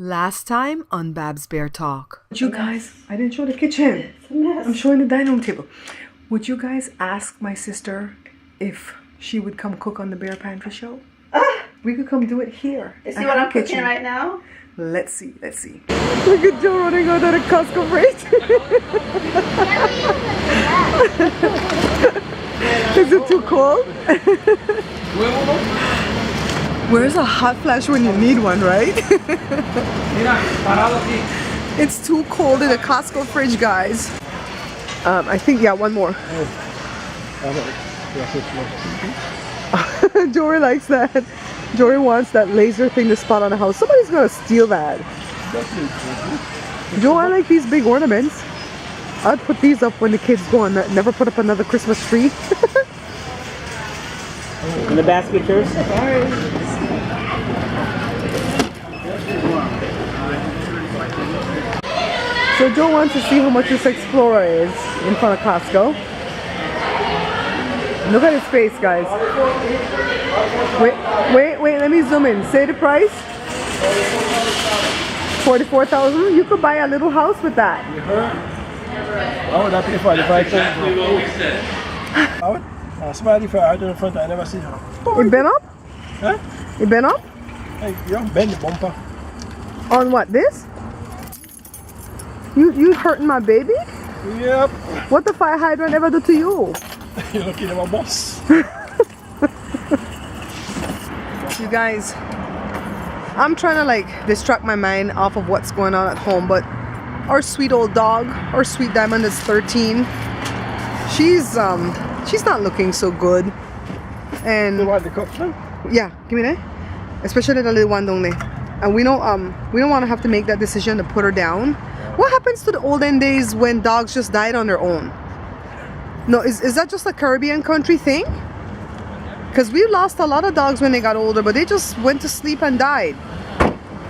Last time on Babs Bear Talk. You guys, I didn't show the kitchen. It's a mess. I'm showing the dining room table. Would you guys ask my sister if she would come cook on the Bear Pantry show? We could come do it here. You see what I'm cooking right now? Let's see. Look at Joe running out of the Costco fridge. Is it too cold? Where's a hot flash when you need one, right? It's too cold in the Costco fridge, guys. I think, yeah, one more. Jory likes that. Jory wants that laser thing to spot on the house. Somebody's gonna steal that. Joe, I like these big ornaments. I'd put these up when the kids go and never put up another Christmas tree. In the basket first? So Joe wants to see how much this Explorer is in front of Costco. Look at his face, guys. Wait, let me zoom in. Say the price. $44,000. You could buy a little house with that. Oh, that be $45,000. Somebody for out in the front, I never see her. It been up? Huh? It been up? Hey, yeah, bend the bumper. On what, this? You hurting my baby? Yep. What the fire hydrant ever do to you? You're looking at my boss. You guys, I'm trying to like distract my mind off of what's going on at home, but our sweet old dog, our sweet Diamond is 13. She's not looking so good. And You want the cups now? yeah, give me that. Especially the little one, don't they? And we don't want to have to make that decision to put her down. What happens to the olden days when dogs just died on their own? No, is that just a Caribbean country thing? Because we lost a lot of dogs when they got older, but they just went to sleep and died.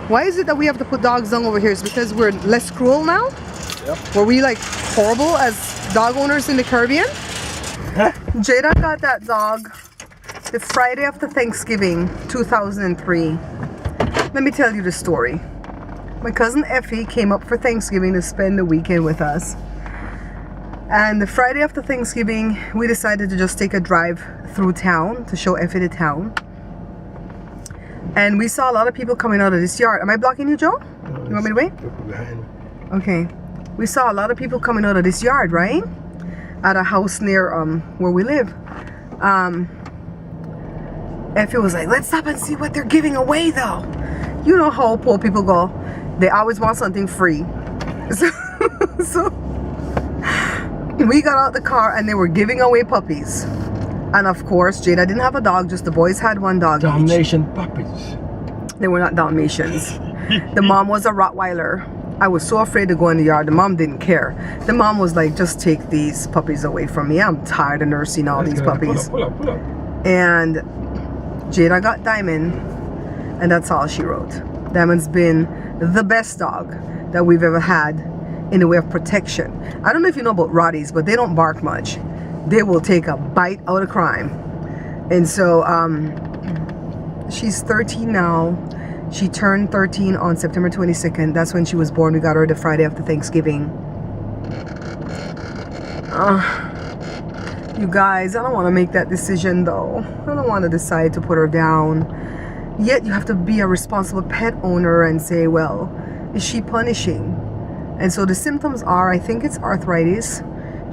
Why is it that we have to put dogs down over here? Is it because we're less cruel now? Yep. Were we like horrible as dog owners in the Caribbean? Jada got that dog the Friday after Thanksgiving, 2003. Let me tell you the story. My cousin Effie came up for Thanksgiving to spend the weekend with us. And the Friday after Thanksgiving, we decided to just take a drive through town to show Effie the town. And we saw a lot of people coming out of this yard. Am I blocking you, Joe? You want me to wait? Okay. We saw a lot of people coming out of this yard, right? At a house near where we live. Effie was like, let's stop and see what they're giving away though. You know how poor people go. They always want something free. So we got out the car and they were giving away puppies. And of course, Jada didn't have a dog, just the boys had one dog. Dalmatian puppies. They were not Dalmatians. The mom was a Rottweiler. I was so afraid to go in the yard. The mom didn't care. The mom was like, just take these puppies away from me. I'm tired of nursing all these puppies. Pull up. And Jada got Diamond, and that's all she wrote. Diamond's been the best dog that we've ever had in the way of protection. I don't know if you know about Rotties, but they don't bark much. They will take a bite out of crime. And so she's 13 now. She turned 13 on September 22nd. That's when she was born. We got her the Friday after Thanksgiving. You guys, I don't want to make that decision though. I don't want to decide to put her down. Yet you have to be a responsible pet owner and say, well, is she punishing? And so the symptoms are, I think it's arthritis.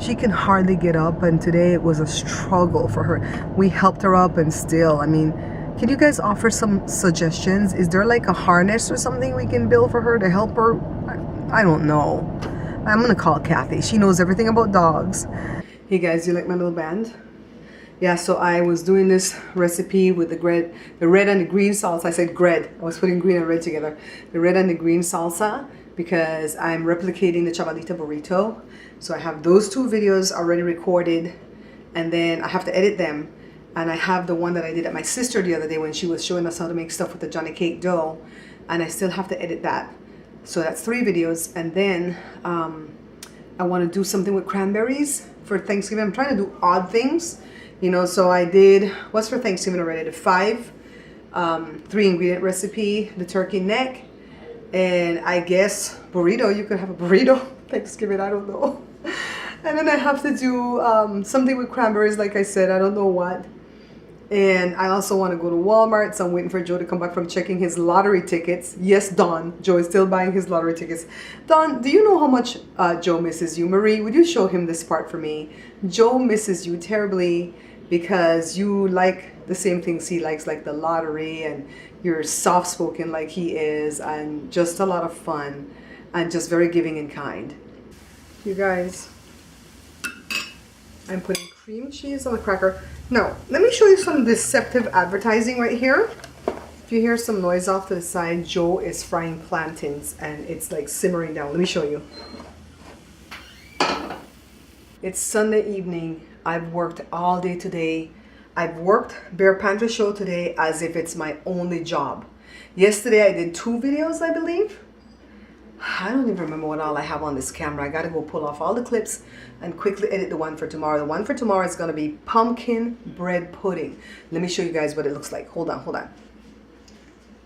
She can hardly get up, and today it was a struggle for her. We helped her up, and still, I mean, can you guys offer some suggestions? Is there like a harness or something we can build for her to help her? I don't know. I'm gonna call Kathy. She knows everything about dogs. Hey guys, you like my little band? Yeah, so I was doing this recipe with the red and the green salsa. I said gred. I was putting green and red together. The red and the green salsa, because I'm replicating the chavalita burrito. So I have those two videos already recorded, and then I have to edit them. And I have the one that I did at my sister the other day when she was showing us how to make stuff with the Johnny Cake dough. And I still have to edit that. So that's 3 videos. And then I want to do something with cranberries for Thanksgiving. I'm trying to do odd things. You know, so I did, what's for Thanksgiving already? The 3 ingredient recipe, the turkey neck, And I guess burrito, you could have a burrito Thanksgiving, I don't know. And then I have to do something with cranberries, like I said, I don't know what. And I also want to go to Walmart, so I'm waiting for Joe to come back from checking his lottery tickets. Yes, Don, Joe is still buying his lottery tickets. Don, do you know how much Joe misses you? Marie, would you show him this part for me? Joe misses you terribly because you like the same things he likes, like the lottery, and you're soft-spoken like he is, and just a lot of fun, and just very giving and kind. You guys, I'm putting cream cheese on the cracker. Now, let me show you some deceptive advertising right here. If you hear some noise off to the side, Joe is frying plantains and it's like simmering down. Let me show you. It's Sunday evening. I've worked all day today. I've worked Bear Pantry Show today as if it's my only job. Yesterday I did 2 videos, I believe. I don't even remember what all I have on this camera. I gotta go pull off all the clips and quickly edit the one for tomorrow. The one for tomorrow is gonna be pumpkin bread pudding. Let me show you guys what it looks like. Hold on, hold on.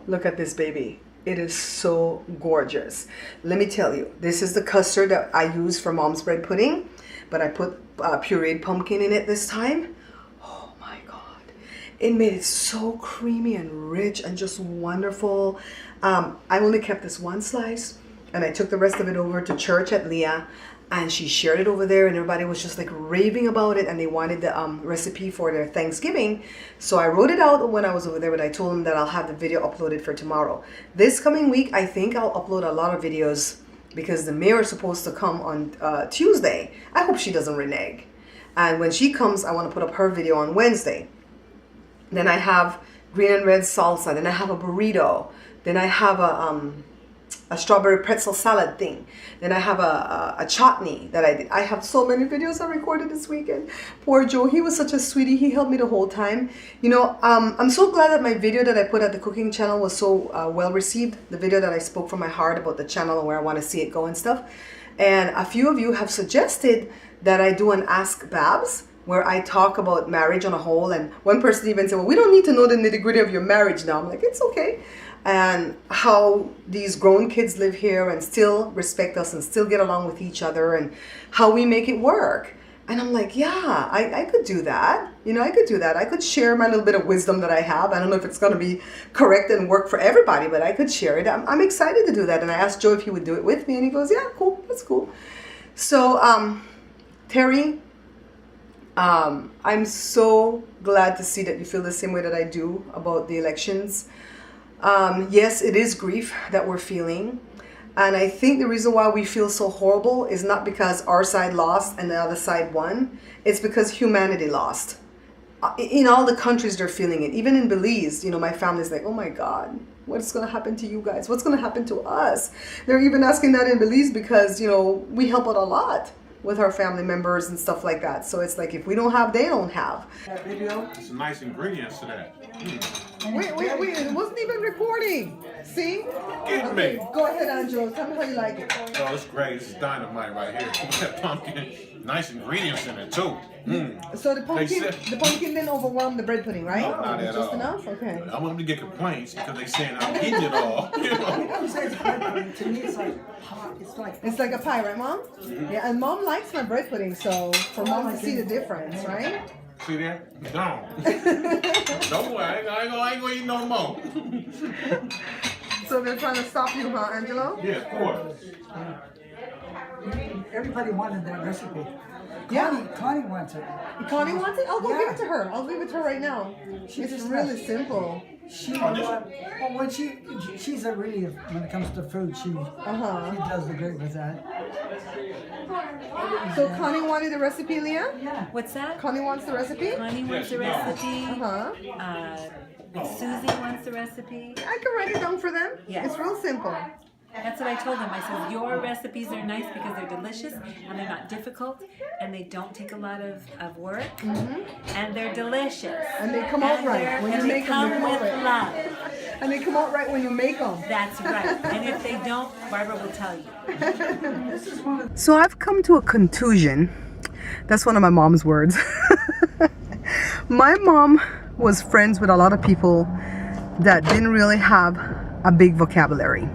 Look at this baby. It is so gorgeous. Let me tell you, this is the custard that I use for Mom's bread pudding, but I put pureed pumpkin in it this time. Oh my God. It made it so creamy and rich and just wonderful. I only kept this one slice, and I took the rest of it over to church at Leah, and she shared it over there, and everybody was just like raving about it, and they wanted the recipe for their Thanksgiving. So I wrote it out when I was over there, but I told them that I'll have the video uploaded for tomorrow. This coming week, I think I'll upload a lot of videos because the mayor is supposed to come on Tuesday. I hope she doesn't renege. And when she comes, I want to put up her video on Wednesday. Then I have green and red salsa. Then I have a burrito. Then I have a strawberry pretzel salad thing. Then I have a chutney that I did. I have so many videos I recorded this weekend. Poor Joe, he was such a sweetie. He helped me the whole time. You know, I'm so glad that my video that I put at the cooking channel was so well received. The video that I spoke from my heart about the channel and where I want to see it go and stuff. And a few of you have suggested that I do an Ask Babs, where I talk about marriage on a whole. And one person even said, well, we don't need to know the nitty-gritty of your marriage now. I'm like, it's okay. And how these grown kids live here and still respect us and still get along with each other, and how we make it work. And I'm like, yeah, I could do that. You know, I could do that. I could share my little bit of wisdom that I have. I don't know if it's going to be correct and work for everybody, but I could share it. I'm excited to do that. And I asked Joe if he would do it with me, and he goes, yeah, cool. That's cool. So, Terry, I'm so glad to see that you feel the same way that I do about the elections. Yes, it is grief that we're feeling. And I think the reason why we feel so horrible is not because our side lost and the other side won. It's because humanity lost. In all the countries they're feeling it. Even in Belize, you know, my family's like, oh my God, what's going to happen to you guys? What's going to happen to us? They're even asking that in Belize because, you know, we help out a lot with our family members and stuff like that. So it's like, if we don't have, they don't have. That video, some nice ingredients to that. Wait, it wasn't even recording. See? Get me. Go ahead, Angelo. Tell me how you like it. Oh, it's great. It's dynamite right here. That pumpkin. Nice ingredients in it too. So the pumpkin didn't overwhelm the bread pudding, right? No, not at just all. enough? Okay. I want them to get complaints because they saying I'm eating it all. You know? To me, it's like pie. It's like a pie, right, Mom? Yeah, and Mom likes my bread pudding, so for Mom to see the difference, right? See there? Don't. Don't worry. I ain't gonna eat no more. So they're trying to stop you, huh, Angelo? Yeah, of course. Everybody wanted that recipe. Yeah. Connie wants it. Connie wants it? I'll go give it to her. I'll give it to her right now. It's really simple. She's a really, when it comes to food, she does the great with that. So Connie wanted the recipe, Leah? Yeah. What's that? Connie wants the recipe? Connie wants the recipe. Uh-huh. Susie wants the recipe. I can write it down for them. Yeah. It's real simple. That's what I told them. I said, your recipes are nice because they're delicious and they're not difficult and they don't take a lot of work and they're delicious. And they come out right. When you make them, they come out right. Love. And they come out right when you make them. That's right. And if they don't, Barbara will tell you. So I've come to a conclusion. That's one of my mom's words. My mom was friends with a lot of people that didn't really have a big vocabulary.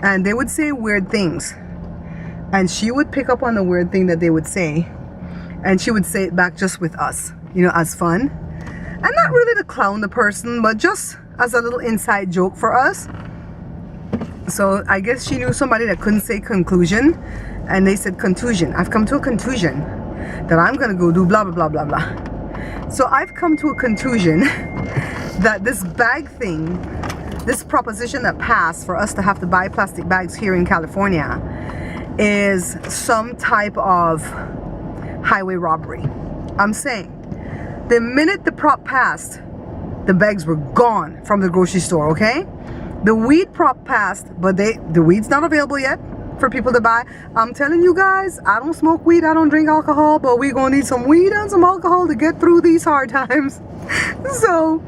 and they would say weird things, and she would pick up on the weird thing that they would say, and she would say it back just with us, you know, as fun, and not really to clown the person, but just as a little inside joke for us. So I guess she knew somebody that couldn't say conclusion, and they said contusion. I've come to a contusion that I'm gonna go do blah blah blah blah blah. So I've come to a conclusion that this bag thing, this proposition that passed for us to have to buy plastic bags here in California, is some type of highway robbery. I'm saying, the minute the prop passed, the bags were gone from the grocery store, okay? The weed prop passed, but the weed's not available yet for people to buy. I'm telling you guys, I don't smoke weed, I don't drink alcohol, but we're gonna need some weed and some alcohol to get through these hard times. So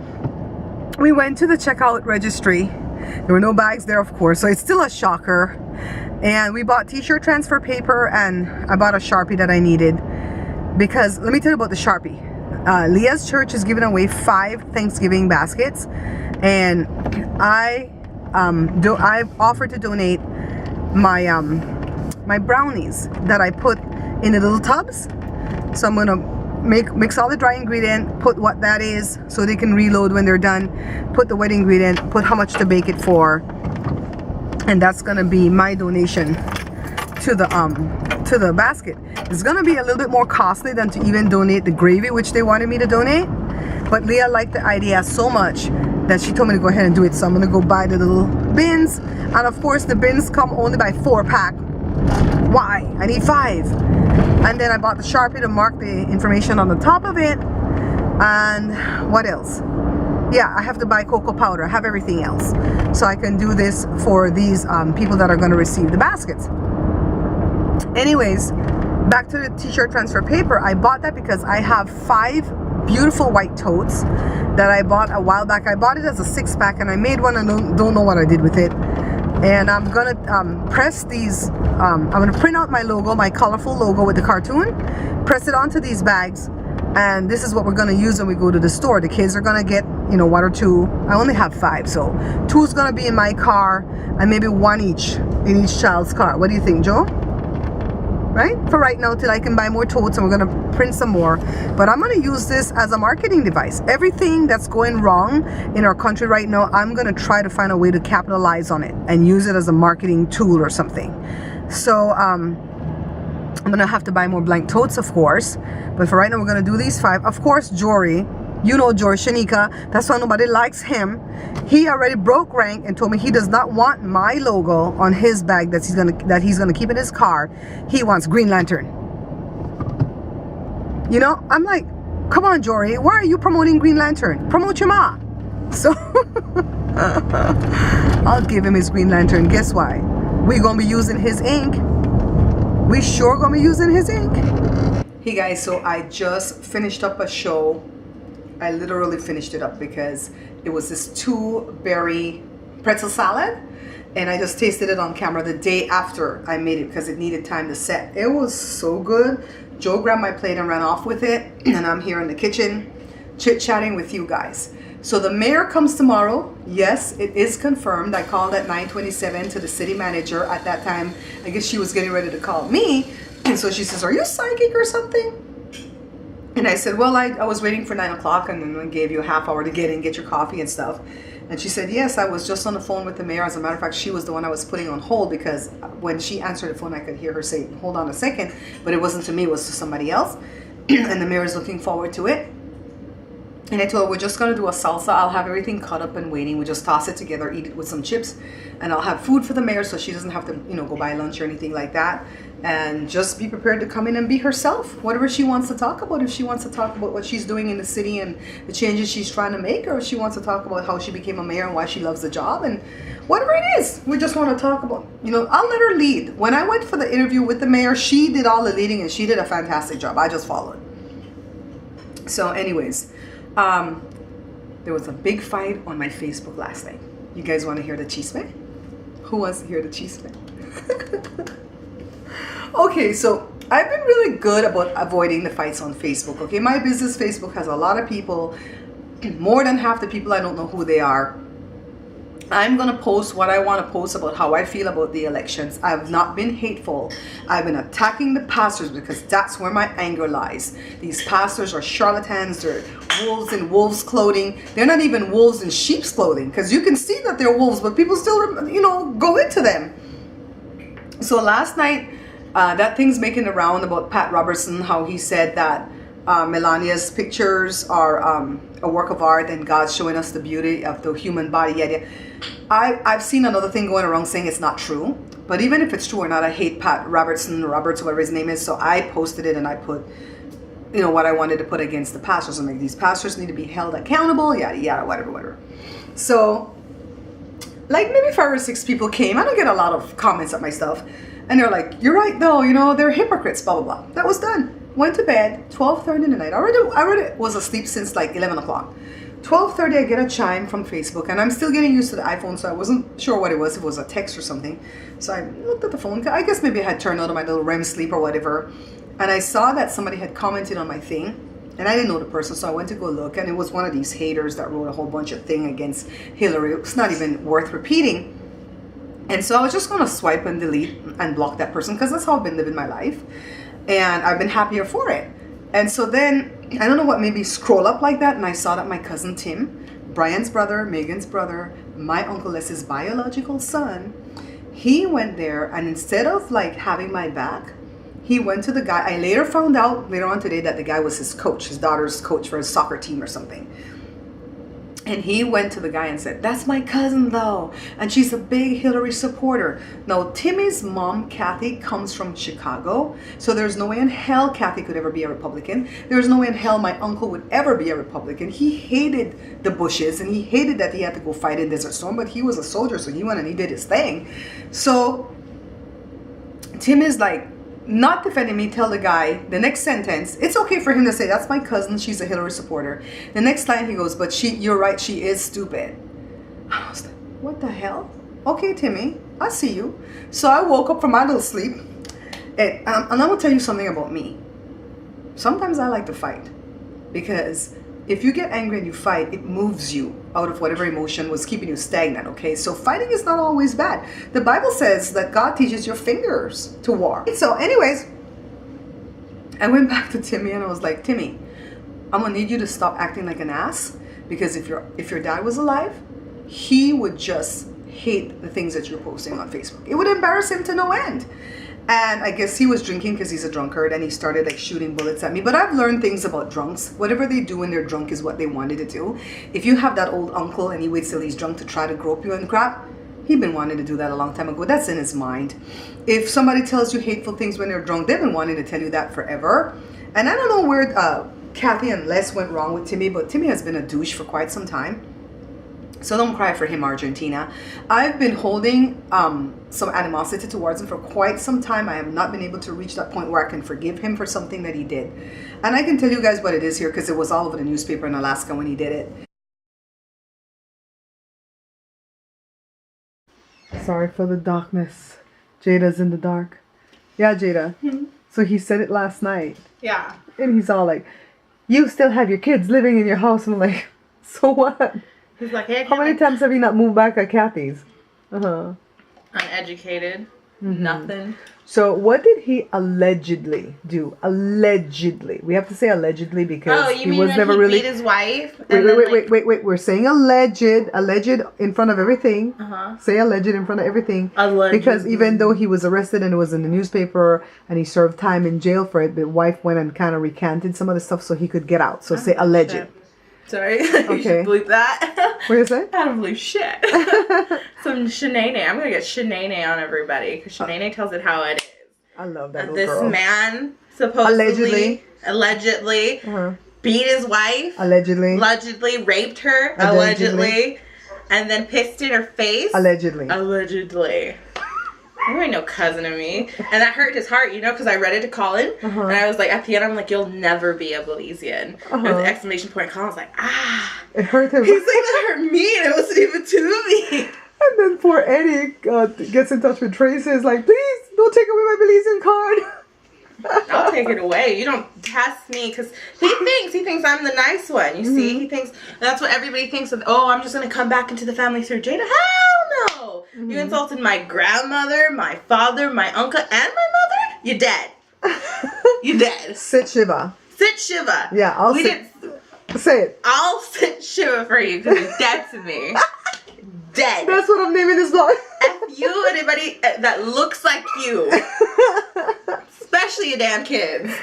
we went to the checkout registry. There were no bags there, of course, so it's still a shocker. And we bought t-shirt transfer paper, and I bought a Sharpie that I needed, because let me tell you about the Sharpie. Leah's church is giving away 5 Thanksgiving baskets, and I've offered to donate my my brownies that I put in the little tubs. So I'm gonna mix all the dry ingredient, put what that is so they can reload when they're done, put the wet ingredient, put how much to bake it for, and that's gonna be my donation to the basket. It's gonna be a little bit more costly than to even donate the gravy, which they wanted me to donate, but Leah liked the idea so much that she told me to go ahead and do it. So I'm gonna go buy the little bins, and of course the bins come only by 4-pack. Why? I need 5. And then I bought the Sharpie to mark the information on the top of it. And what else? Yeah, I have to buy cocoa powder. I have everything else, so I can do this for these people that are going to receive the baskets. Anyways, back to the t-shirt transfer paper. I bought that because I have 5 beautiful white totes that I bought a while back. I bought it as a 6-pack, and I made one and don't know what I did with it. And I'm gonna press these, I'm gonna print out my logo, my colorful logo with the cartoon, press it onto these bags, and this is what we're gonna use when we go to the store. The kids are gonna get, you know, 1 or 2. I only have 5, so 2 is gonna be in my car, and maybe 1 each in each child's car. What do you think, Joe? Right? For right now, till I can buy more totes, and we're gonna print some more. But I'm gonna use this as a marketing device. Everything that's going wrong in our country right now, I'm gonna try to find a way to capitalize on it and use it as a marketing tool or something. So I'm gonna have to buy more blank totes, of course. But for right now, we're gonna do these 5. Of course, Jory, you know Jory Shanika, that's why nobody likes him. He already broke rank and told me he does not want my logo on his bag that he's gonna keep in his car. He wants Green Lantern. You know, I'm like, come on, Jory, why are you promoting Green Lantern? Promote your ma. So I'll give him his Green Lantern. Guess why? We're gonna be using his ink. We sure gonna be using his ink. Hey guys, so I just finished up a show. I literally finished it up because it was this 2-berry pretzel salad, and I just tasted it on camera the day after I made it because it needed time to set. It was so good. Joe grabbed my plate and ran off with it, and I'm here in the kitchen chit-chatting with you guys. So the mayor comes tomorrow. Yes, it is confirmed. I called at 9:27 to the city manager. At that time, I guess she was getting ready to call me, and so she says, "Are you psychic or something?" And I said, well, I was waiting for 9 o'clock, and then I gave you a half hour to get in, get your coffee and stuff. And she said, yes, I was just on the phone with the mayor. As a matter of fact, she was the one I was putting on hold, because when she answered the phone, I could hear her say, hold on a second. But it wasn't to me, it was to somebody else. And the mayor is looking forward to it. And I told her, we're just going to do a salsa. I'll have everything cut up and waiting. We just toss it together, eat it with some chips. And I'll have food for the mayor so she doesn't have to, you know, go buy lunch or anything like that. And just be prepared to come in and be herself. Whatever she wants to talk about. If she wants to talk about what she's doing in the city and the changes she's trying to make. Or if she wants to talk about how she became a mayor and why she loves the job. And whatever it is, we just want to talk about, you know, I'll let her lead. When I went for the interview with the mayor, she did all the leading and she did a fantastic job. I just followed. So anyways, there was a big fight on my Facebook last night. You guys want to hear the chisme? Who wants to hear the chisme? Okay, so I've been really good about avoiding the fights on Facebook. Okay, my business Facebook has a lot of people. More than half the people, I don't know who they are. I'm gonna post what I want to post about how I feel about the elections. I've not been hateful. I've been attacking the pastors because that's where my anger lies. These pastors are charlatans. They're wolves in wolves' clothing. They're not even wolves in sheep's clothing, because you can see that they're wolves, but people still, you know, go into them. So last night, that thing's making the round about Pat Robertson, how he said that Melania's pictures are a work of art and God's showing us the beauty of the human body. Yeah. I've seen another thing going around saying it's not true. But even if it's true or not, I hate Pat Roberts, whatever his name is. So I posted it and I put, you know, what I wanted to put against the pastors. I'm like, these pastors need to be held accountable, yada, yada, whatever. So, like, maybe 5 or 6 people came. I don't get a lot of comments at my stuff. And they're like, you're right, though, you know, they're hypocrites, blah, blah, blah. That was done. Went to bed, 12:30 in the night. I already was asleep since like 11 o'clock. 12:30, I get a chime from Facebook, and I'm still getting used to the iPhone, so I wasn't sure what it was, if it was a text or something. So I looked at the phone. I guess maybe I had turned out my little REM sleep or whatever. And I saw that somebody had commented on my thing, and I didn't know the person, so I went to go look, and it was one of these haters that wrote a whole bunch of thing against Hillary. It's not even worth repeating. And so I was just going to swipe and delete and block that person, because that's how I've been living my life. And I've been happier for it. And so then, I don't know what made me scroll up like that, and I saw that my cousin Tim, Brian's brother, Megan's brother, my Uncle Les's biological son, he went there, and instead of like having my back, he went to the guy. I later found out, later on today, that the guy was his coach, his daughter's coach for his soccer team or something. And he went to the guy and said, that's my cousin though, and she's a big Hillary supporter. Now, Timmy's mom, Kathy, comes from Chicago, so there's no way in hell Kathy could ever be a Republican. There's no way in hell my uncle would ever be a Republican. He hated the Bushes, and he hated that he had to go fight in Desert Storm, but he was a soldier, so he went and he did his thing. So Tim is like, not defending me, tell the guy, the next sentence, it's okay for him to say, that's my cousin, she's a Hillary supporter. The next line he goes, but you're right, she is stupid. I was like, what the hell? Okay, Timmy, I see you. So I woke up from my little sleep, and I'm going to tell you something about me. Sometimes I like to fight, because if you get angry and you fight, it moves you out of whatever emotion was keeping you stagnant, okay? So fighting is not always bad. The Bible says that God teaches your fingers to war. So anyways, I went back to Timmy and I was like, Timmy, I'm gonna need you to stop acting like an ass, because if your dad was alive, he would just hate the things that you're posting on Facebook. It would embarrass him to no end. And I guess he was drinking because he's a drunkard, and he started like shooting bullets at me. But I've learned things about drunks. Whatever they do when they're drunk is what they wanted to do. If you have that old uncle and he waits till he's drunk to try to grope you and crap, he'd been wanting to do that a long time ago. That's in his mind. If somebody tells you hateful things when they're drunk, they've been wanting to tell you that forever. And I don't know where Kathy and Les went wrong with Timmy, but Timmy has been a douche for quite some time. So don't cry for him, Argentina. I've been holding some animosity towards him for quite some time. I have not been able to reach that point where I can forgive him for something that he did. And I can tell you guys what it is here, because it was all over the newspaper in Alaska when he did it. Sorry for the darkness. Jada's in the dark. Yeah, Jada. So he said it last night. Yeah. And he's all like, you still have your kids living in your house. And I'm like, so what? He's like, hey, how many times have you not moved back at Kathy's? Uneducated. Nothing. So what did he allegedly do? Allegedly. We have to say allegedly because he was never really beat his wife. Wait. We're saying alleged in front of everything. Say alleged in front of everything. Allegedly. Because even though he was arrested and it was in the newspaper and he served time in jail for it, the wife went and kind of recanted some of the stuff so he could get out. So say alleged. Shit. Sorry, you should believe that. What did you say? I don't believe shit. Some shenane. I'm gonna get shenane on everybody because shenane tells it how it is. I love that little this girl. Man supposedly, allegedly beat his wife. Allegedly raped her. Allegedly, and then pissed in her face. Allegedly. You ain't no cousin of me. And that hurt his heart, you know, because I read it to Colin. And I was like, at the end, I'm like, you'll never be a Belizean. And with the exclamation point, Colin's like, ah. It hurt him. He's like, that hurt me, and it wasn't even to me. And then poor Eddie gets in touch with Tracy. Is like, please, don't take away my Belizean card. I'll take it away. You don't test me because he thinks I'm the nice one. You see, he thinks that's what everybody thinks of. Oh, I'm just gonna come back into the family through Jada. Hell no! You insulted my grandmother, my father, my uncle, and my mother. You're dead. You're dead. Sit Shiva. Sit Shiva. Yeah, say it. I'll sit Shiva for you because you're dead to me. Dead. That's what I'm naming this vlog. F you, anybody that looks like you. Especially your damn kids.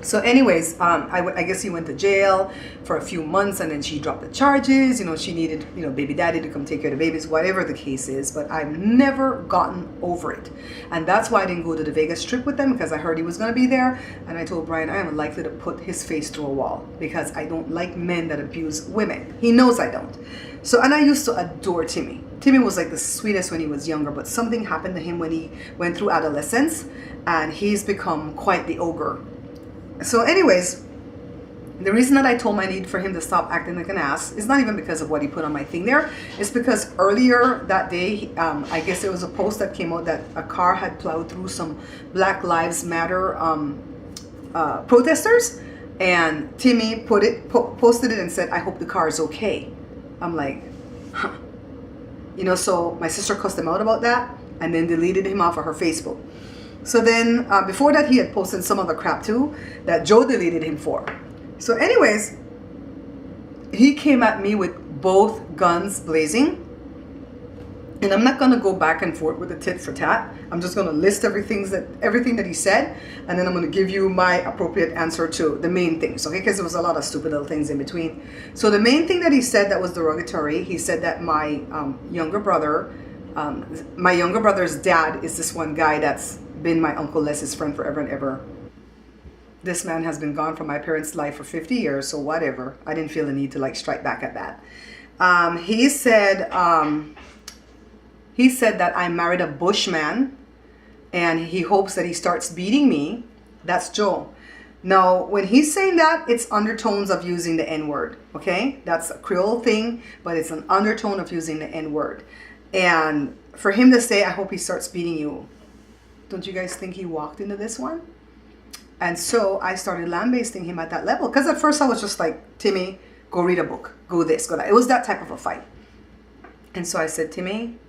So anyways, I guess he went to jail for a few months, and then she dropped the charges. You know, she needed, you know, baby daddy to come take care of the babies, whatever the case is. But I've never gotten over it. And that's why I didn't go to the Vegas trip with them, because I heard he was going to be there. And I told Brian I am likely to put his face through a wall because I don't like men that abuse women. He knows I don't. So, and I used to adore Timmy. Timmy was like the sweetest when he was younger, but something happened to him when he went through adolescence, and he's become quite the ogre. So anyways, the reason that I told my need for him to stop acting like an ass is not even because of what he put on my thing there. It's because earlier that day, I guess there was a post that came out that a car had plowed through some Black Lives Matter protesters, and Timmy posted it and said, "I hope the car is okay." I'm like, huh. You know, so my sister cussed him out about that and then deleted him off of her Facebook. So then before that, he had posted some other crap too that Joe deleted him for. So anyways, he came at me with both guns blazing. And I'm not going to go back and forth with the tit for tat. I'm just going to list everything that he said, and then I'm going to give you my appropriate answer to the main things, okay? Because there was a lot of stupid little things in between. So the main thing that he said that was derogatory, he said that my younger brother's dad is this one guy that's been my Uncle Les's friend forever and ever. This man has been gone from my parents' life for 50 years, so whatever. I didn't feel the need to like strike back at that. He said that I married a bushman and he hopes that he starts beating me. That's Joe. Now, when he's saying that, it's undertones of using the N-word, okay? That's a Creole thing, but it's an undertone of using the N-word. And for him to say, I hope he starts beating you, don't you guys think he walked into this one? And so I started lambasting him at that level. Because at first I was just like, Timmy, go read a book. Go this, go that. It was that type of a fight. And so I said, Timmy,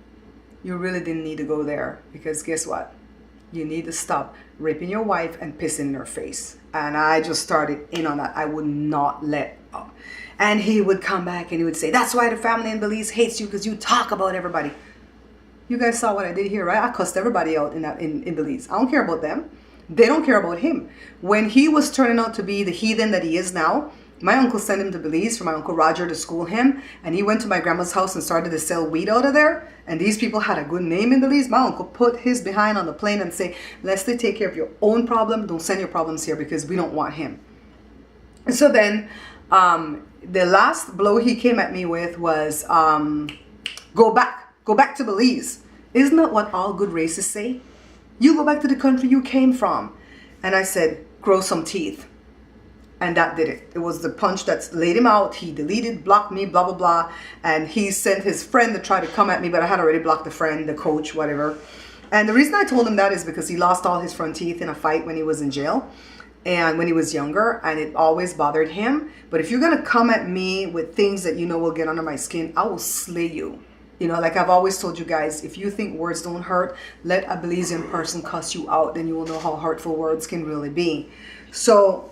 you really didn't need to go there, because guess what? You need to stop raping your wife and pissing in her face. And I just started in on that. I would not let up. And he would come back and he would say, that's why the family in Belize hates you, because you talk about everybody. You guys saw what I did here, right? I cussed everybody out in Belize. I don't care about them. They don't care about him. When he was turning out to be the heathen that he is now, my uncle sent him to Belize for my Uncle Roger to school him. And he went to my grandma's house and started to sell weed out of there. And these people had a good name in Belize. My uncle put his behind on the plane and say, Leslie, take care of your own problem. Don't send your problems here because we don't want him. And so then the last blow he came at me with was, go back to Belize. Isn't that what all good races say? You go back to the country you came from. And I said, grow some teeth. And that did it. It was the punch that laid him out. He deleted, blocked me, blah, blah, blah. And he sent his friend to try to come at me, but I had already blocked the friend, the coach, whatever. And the reason I told him that is because he lost all his front teeth in a fight when he was in jail and when he was younger, and it always bothered him. But if you're going to come at me with things that you know will get under my skin, I will slay you. You know, like I've always told you guys, if you think words don't hurt, let a Belizean person cuss you out, then you will know how hurtful words can really be. So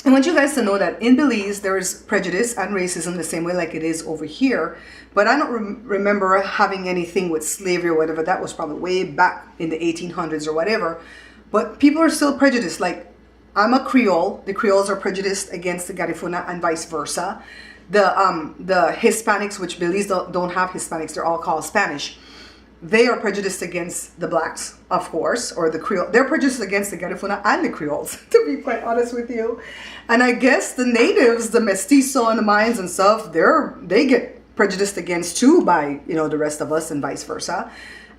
I want you guys to know that in Belize, there is prejudice and racism the same way like it is over here. But I don't remember having anything with slavery or whatever. That was probably way back in the 1800s or whatever. But people are still prejudiced. Like, I'm a Creole. The Creoles are prejudiced against the Garifuna and vice versa. The Hispanics, which Belize don't have Hispanics, they're all called Spanish. They are prejudiced against the blacks, of course, or the Creole. They're prejudiced against the Garifuna and the Creoles, to be quite honest with you. And I guess the natives, the Mestizo and the Mayans and stuff, they get prejudiced against too by, you know, the rest of us and vice versa.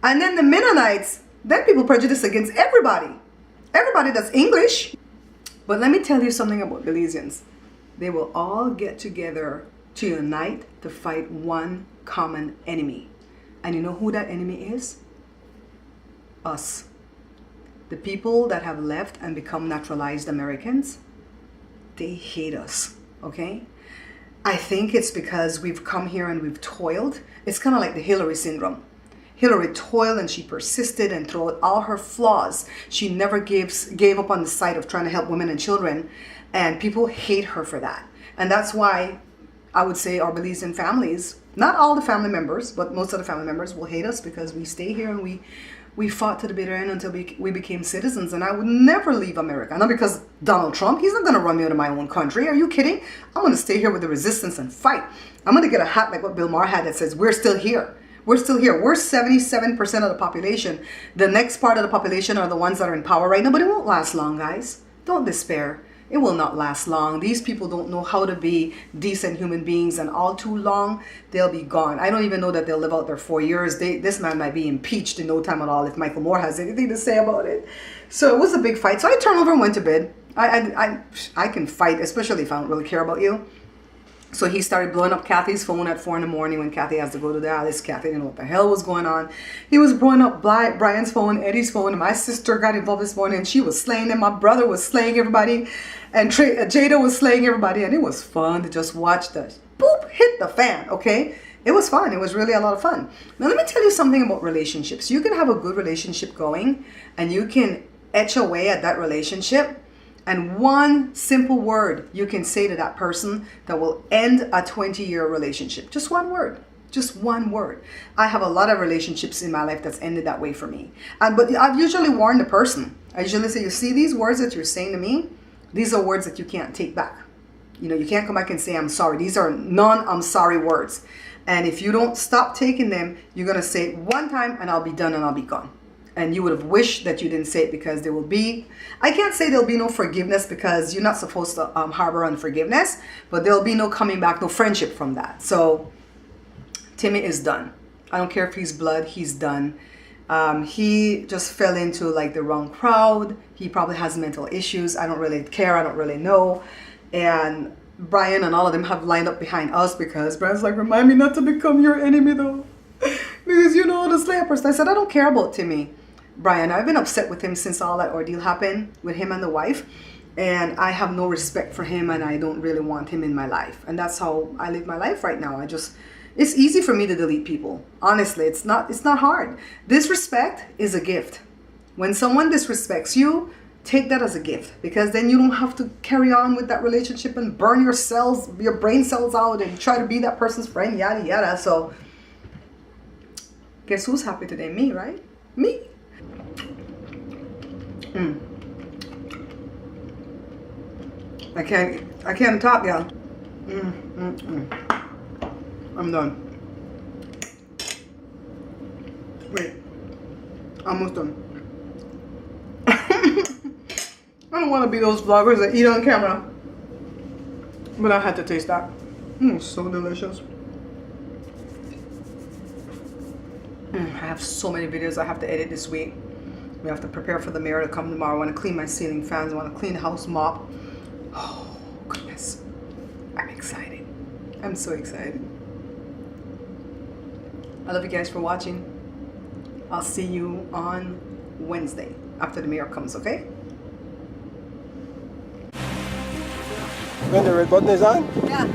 And then the Mennonites, then people prejudice against everybody. Everybody that's English. But let me tell you something about Belizeans. They will all get together to unite to fight one common enemy. And you know who that enemy is? Us. The people that have left and become naturalized Americans, they hate us, okay? I think it's because we've come here and we've toiled. It's kind of like the Hillary syndrome. Hillary toiled and she persisted, and throughout all her flaws, she never gave up on the side of trying to help women and children. And people hate her for that. And that's why I would say our beliefs in families, not all the family members, but most of the family members will hate us because we stay here and we fought to the bitter end until we became citizens. And I would never leave America. Not because Donald Trump, he's not going to run me out of my own country. Are you kidding? I'm going to stay here with the resistance and fight. I'm going to get a hat like what Bill Maher had that says, we're still here. We're still here. We're 77% of the population. The next part of the population are the ones that are in power right now, but it won't last long, guys. Don't despair. It will not last long. These people don't know how to be decent human beings, and all too long, they'll be gone. I don't even know that they'll live out their 4 years. This man might be impeached in no time at all if Michael Moore has anything to say about it. So it was a big fight. So I turned over and went to bed. I can fight, especially if I don't really care about you. So he started blowing up Kathy's phone at 4 in the morning when Kathy has to go to Dallas. Kathy didn't know what the hell was going on. He was blowing up Brian's phone, Eddie's phone, and my sister got involved this morning, and she was slaying them. My brother was slaying everybody, and Jada was slaying everybody, and it was fun to just watch the boop hit the fan, okay? It was fun. It was really a lot of fun. Now, let me tell you something about relationships. You can have a good relationship going, and you can etch away at that relationship. And one simple word you can say to that person that will end a 20-year relationship. Just one word. Just one word. I have a lot of relationships in my life that's ended that way for me. But I've usually warned the person. I usually say, you see these words that you're saying to me? These are words that you can't take back. You know, you can't come back and say, I'm sorry. These are non-I'm sorry words. And if you don't stop taking them, you're going to say it one time and I'll be done and I'll be gone. And you would have wished that you didn't say it, because there will be, I can't say there'll be no forgiveness, because you're not supposed to harbor unforgiveness, but there'll be no coming back, no friendship from that. So Timmy is done. I don't care if he's blood, he's done. He just fell into like the wrong crowd. He probably has mental issues. I don't really care. I don't really know. And Brian and all of them have lined up behind us, because Brian's like, remind me not to become your enemy though. Because you know how to slay a person. I said, I don't care about Timmy. Brian, I've been upset with him since all that ordeal happened with him and the wife, and I have no respect for him, and I don't really want him in my life. And that's how I live my life right now. It's easy for me to delete people. Honestly, it's not hard. Disrespect is a gift. When someone disrespects you, take that as a gift, because then you don't have to carry on with that relationship and burn your brain cells out and try to be that person's friend, yada yada. So guess who's happy today? Me, right? Me. I can't talk, y'all. I'm done. Wait, almost done. I don't want to be those vloggers that eat on camera, but I had to taste that. So delicious. I have so many videos I have to edit this week. We have to prepare for the mayor to come tomorrow. I want to clean my ceiling fans. I want to clean the house, mop. Oh, goodness. I'm excited. I'm so excited. I love you guys for watching. I'll see you on Wednesday after the mayor comes, okay? When the red button is on? Yeah.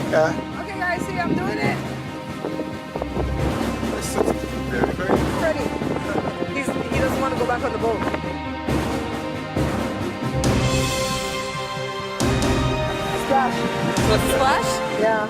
Okay. Okay, guys, see, I'm doing it. Ready. He doesn't want to go back on the boat. Splash. Splash? Yeah.